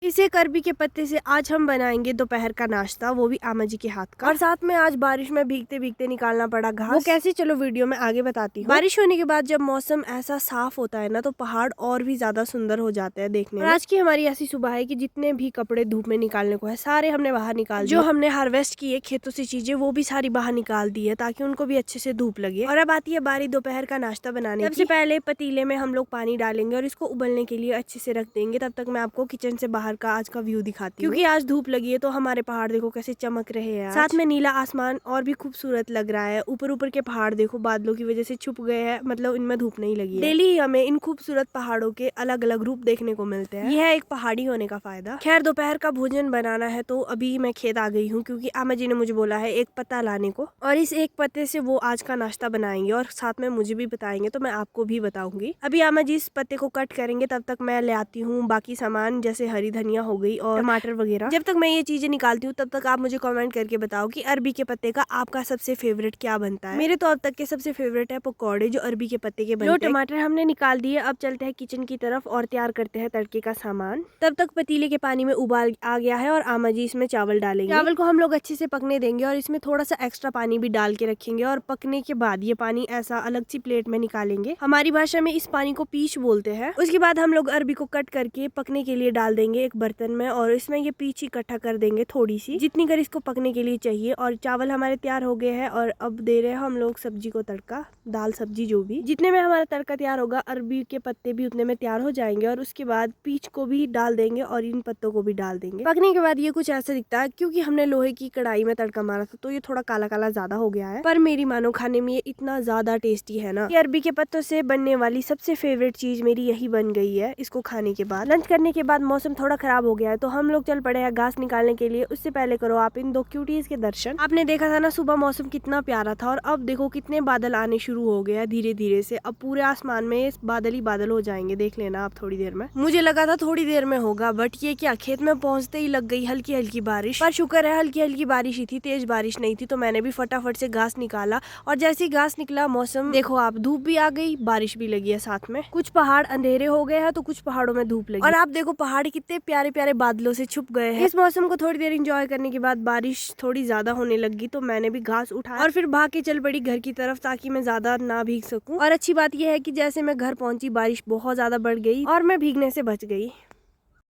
इसे अरबी के पत्ते से आज हम बनाएंगे दोपहर का नाश्ता, वो भी आमा जी के हाथ का। और साथ में आज बारिश में भीगते भीगते निकालना पड़ा घास। वो कैसे, चलो वीडियो में आगे बताती हूँ। बारिश होने के बाद जब मौसम ऐसा साफ होता है ना, तो पहाड़ और भी ज्यादा सुंदर हो जाते हैं देखने में। आज की हमारी ऐसी सुबह है कि जितने भी कपड़े धूप में निकालने को है सारे हमने बाहर निकाल दिए। जो हमने हार्वेस्ट किए खेतों से चीजें वो भी सारी बाहर निकाल दी है ताकि उनको भी अच्छे से धूप लगे। और अब आती है बारी दोपहर का नाश्ता बनाने की। सबसे पहले पतीले में हम लोग पानी डालेंगे और इसको उबलने के लिए अच्छे से रख देंगे। तब तक मैं आपको किचन से बाहर का आज का व्यू दिखाती हूँ, क्योंकि आज धूप लगी है तो हमारे पहाड़ देखो कैसे चमक रहे हैं। साथ में नीला आसमान और भी खूबसूरत लग रहा है। ऊपर ऊपर के पहाड़ देखो बादलों की वजह से छुप गए हैं, मतलब इनमें धूप नहीं लगी है। डेली ही हमें इन खूबसूरत पहाड़ों के अलग अलग रूप देखने को मिलते हैं। यह है एक पहाड़ी होने का फायदा। खैर दोपहर का भोजन बनाना है तो अभी मैं खेत आ गई हूँ, क्योंकि आमा जी ने मुझे बोला है एक पत्ता लाने को, और इस एक पत्ते से वो आज का नाश्ता बनाएंगे और साथ में मुझे भी बताएंगे, तो मैं आपको भी बताऊंगी। अभी आमा जी इस पत्ते को कट करेंगे, तब तक मैं ले आती हूँ बाकी सामान, जैसे हरी धनिया हो गई और टमाटर वगैरह। जब तक मैं ये चीजें निकालती हूँ तब तक आप मुझे कमेंट करके बताओ कि अरबी के पत्ते का आपका सबसे फेवरेट क्या बनता है। मेरे तो अब तक के सबसे फेवरेट है पकौड़े, जो अरबी के पत्ते के बनते हैं। टमाटर हमने निकाल दिए, अब चलते हैं किचन की तरफ और तैयार करते हैं तड़के का सामान। तब तक पतीले के पानी में उबाल आ गया है और आमा जी इसमें चावल डालेंगे। चावल को हम लोग अच्छे से पकने देंगे और इसमें थोड़ा सा एक्स्ट्रा पानी भी डाल के रखेंगे, और पकने के बाद ये पानी ऐसा अलग सी प्लेट में निकालेंगे। हमारी भाषा में इस पानी को पीच बोलते हैं। उसके बाद हम लोग अरबी को कट करके पकने के लिए डाल देंगे एक बर्तन में, और इसमें ये पीच इकट्ठा कर देंगे थोड़ी सी, जितनी कर इसको पकने के लिए चाहिए। और चावल हमारे तैयार हो गए हैं और अब दे रहे हैं हम लोग सब्जी को तड़का, दाल सब्जी जो भी। जितने में हमारा तड़का तैयार होगा अरबी के पत्ते भी उतने में तैयार हो जाएंगे, और उसके बाद पीच को भी डाल देंगे और इन पत्तों को भी डाल देंगे। पकने के बाद ये कुछ ऐसा दिखता है, क्योंकि हमने लोहे की कढ़ाई में तड़का मारा था तो ये थोड़ा काला काला ज्यादा हो गया है, पर मेरी मानो खाने में ये इतना ज्यादा टेस्टी है ना कि अरबी के पत्तों से बनने वाली सबसे फेवरेट चीज मेरी यही बन गई है। इसको खाने के बाद, लंच करने के बाद मौसम थोड़ा खराब हो गया है तो हम लोग चल पड़े हैं घास निकालने के लिए। उससे पहले करो आप इन दो क्यूटीज के दर्शन। आपने देखा था ना सुबह मौसम कितना प्यारा था, और अब देखो कितने बादल आने शुरू हो गए हैं धीरे धीरे से। अब पूरे आसमान में बादल ही बादल हो जाएंगे, देख लेना आप थोड़ी देर में। मुझे लगा था थोड़ी देर में होगा, बट ये क्या, खेत में पहुंचते ही लग गई हल्की हल्की बारिश। पर शुक्र है हल्की हल्की बारिश ही थी, तेज बारिश नहीं थी। तो मैंने भी फटाफट से घास निकाला, और जैसे ही घास निकला मौसम देखो आप, धूप भी आ गई, बारिश भी लगी है साथ में। कुछ पहाड़ अंधेरे हो गए हैं तो कुछ पहाड़ों में धूप लगी, और आप देखो पहाड़ कितने प्यारे प्यारे बादलों से छुप गए हैं। इस मौसम को थोड़ी देर एंजॉय करने के बाद बारिश थोड़ी ज्यादा होने लगी, तो मैंने भी घास उठाया और फिर भाग के चल पड़ी घर की तरफ, ताकि मैं ज्यादा ना भीग सकूं। और अच्छी बात यह है कि जैसे मैं घर पहुंची बारिश बहुत ज्यादा बढ़ गई और मैं भीगने से बच गई।